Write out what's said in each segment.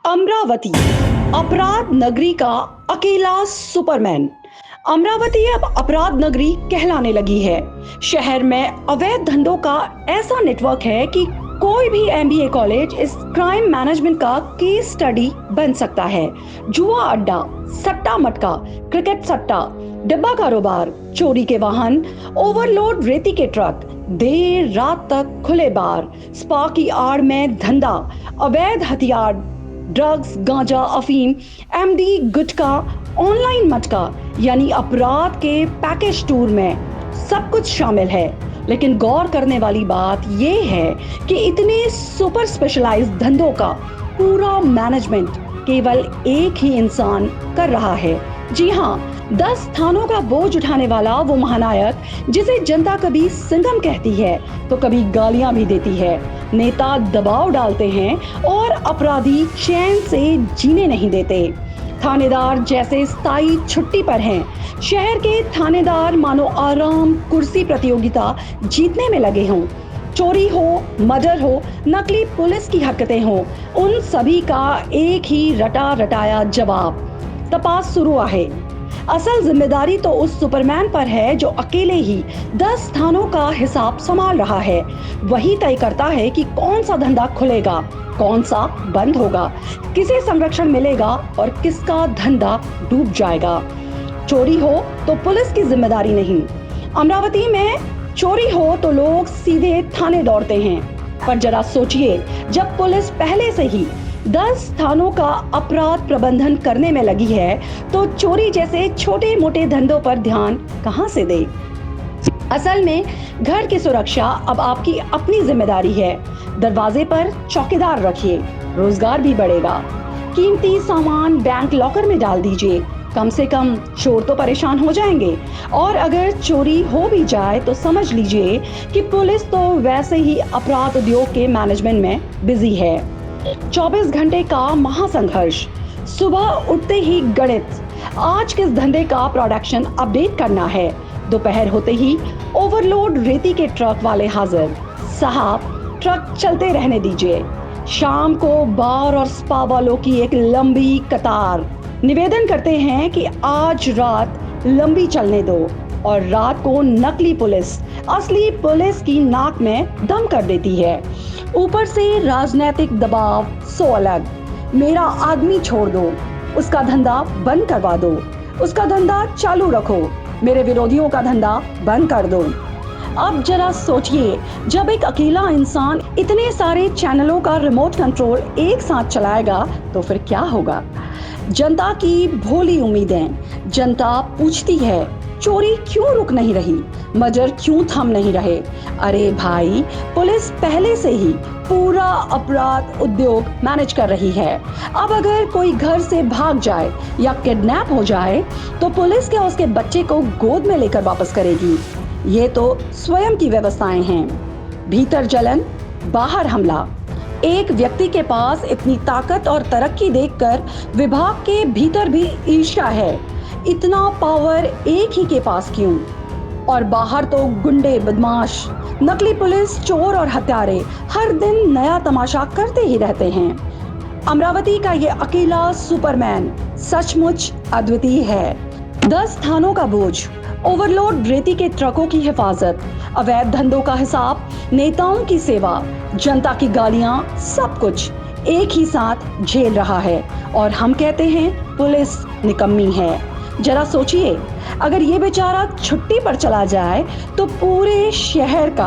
अमरावती अपराध नगरी का अकेला सुपरमैन। अमरावती अब अपराध नगरी कहलाने लगी है। शहर में अवैध धंधों का ऐसा नेटवर्क है कि कोई भी एमबीए कॉलेज इस क्राइम मैनेजमेंट का केस स्टडी बन सकता है। जुआ अड्डा, सट्टा मटका, क्रिकेट सट्टा, डिब्बा कारोबार, चोरी के वाहन, ओवरलोड रेती के ट्रक, देर रात तक खुले बार, स्पा की आड़ में धंधा, अवैध हथियार, ड्रग्स, गांजा, अफीम, एमडी, गुटखा, ऑनलाइन मटका, यानी अपराध के पैकेज टूर में सब कुछ शामिल है। लेकिन गौर करने वाली बात यह है कि इतने सुपर स्पेशलाइज्ड धंधों का पूरा मैनेजमेंट केवल एक ही इंसान कर रहा है। जी हाँ, 10 थानों का बोझ उठाने वाला वो महानायक जिसे जनता कभी सिंघम कहती है तो कभी गालियां भी देती है। नेता दबाव डालते हैं और अपराधी चैन से जीने नहीं देते। थानेदार जैसे स्थायी छुट्टी पर हैं। शहर के थानेदार मानो आराम कुर्सी प्रतियोगिता जीतने में लगे हों। चोरी हो, मर्डर हो, नकली पुलिस की हरकतें हो, उन सभी का एक ही रटा रटाया जवाब। तपास शुरू है। असल जिम्मेदारी तो उस सुपरमैन पर है जो अकेले ही 10 थानों का हिसाब संभाल रहा है। वही तय करता है कि कौन सा धंधा खुलेगा, कौन सा बंद होगा, किसे संरक्षण मिलेगा और किसका धंधा डूब जाएगा। चोरी हो तो पुलिस की जिम्मेदारी नहीं। अमरावती में चोरी हो तो लोग सीधे थाने दौड़ते हैं, पर जरा सोचिए, जब पुलिस पहले से ही 10 थानों का अपराध प्रबंधन करने में लगी है तो चोरी जैसे छोटे मोटे धंधों पर ध्यान कहां से दे। असल में घर की सुरक्षा अब आपकी अपनी जिम्मेदारी है। दरवाजे पर चौकीदार रखिए, रोजगार भी बढ़ेगा। कीमती सामान बैंक लॉकर में डाल दीजिए, कम से कम चोर तो परेशान हो जाएंगे। और अगर चोरी हो भी जाए तो समझ लीजिए कि पुलिस तो वैसे ही अपराध उद्योग के मैनेजमेंट में बिजी है। 24 घंटे का महासंघर्ष। सुबह उठते ही गणित, आज किस धंधे का प्रोडक्शन अपडेट करना है। दोपहर होते ही ओवरलोड रेती के ट्रक वाले हाजिर, साहब ट्रक चलते रहने दीजिए। शाम को बार और स्पा वालों की एक लंबी कतार, निवेदन करते हैं कि आज रात लंबी चलने दो। और रात को नकली पुलिस असली पुलिस की नाक में दम कर देती है। ऊपर से राजनीतिक दबाव सो अलग। मेरा आदमी छोड़ दो, उसका धंधा बंद करवा दो, उसका धंधा चालू रखो, मेरे विरोधियों का धंधा बंद कर दो। अब जरा सोचिए, जब एक अकेला इंसान इतने सारे चैनलों का रिमोट कंट्रोल एक साथ चलाएगा तो फिर क्या होगा। जनता की भोली उम्मीदें। जनता पूछती है, चोरी क्यों रुक नहीं रही, मर्डर क्यों थम नहीं रहे। अरे भाई, पुलिस पहले से ही पूरा अपराध उद्योग मैनेज कर रही है। अब अगर कोई घर से भाग जाए या किडनैप हो जाए तो पुलिस क्या उसके बच्चे को गोद में लेकर वापस करेगी। ये तो स्वयं की व्यवस्थाएं हैं। भीतर जलन, बाहर हमला। एक व्यक्ति के पास इतनी ताकत और तरक्की देखकर विभाग के भीतर भी ईर्ष्या है। इतना पावर एक ही के पास क्यों। और बाहर तो गुंडे, बदमाश, नकली पुलिस, चोर और हत्यारे हर दिन नया तमाशा करते ही रहते हैं। अमरावती का ये अकेला सुपरमैन सचमुच अद्वितीय है। 10 थानों का बोझ, ओवरलोड रेती के ट्रकों की हिफाजत, अवैध धंधों का हिसाब, नेताओं की सेवा, जनता की गालियां, सब कुछ एक ही साथ झेल रहा है। और हम कहते हैं पुलिस निकम्मी है। जरा सोचिए, अगर ये बेचारा छुट्टी पर चला जाए तो पूरे शहर का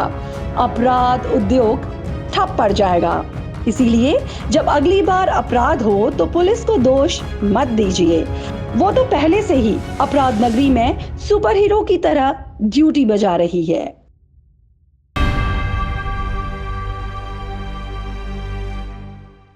अपराध उद्योग ठप पड़ जाएगा। इसीलिए जब अगली बार अपराध हो तो पुलिस को दोष मत दीजिए। वो तो पहले से ही अपराध नगरी में सुपर हीरो की तरह ड्यूटी बजा रही है।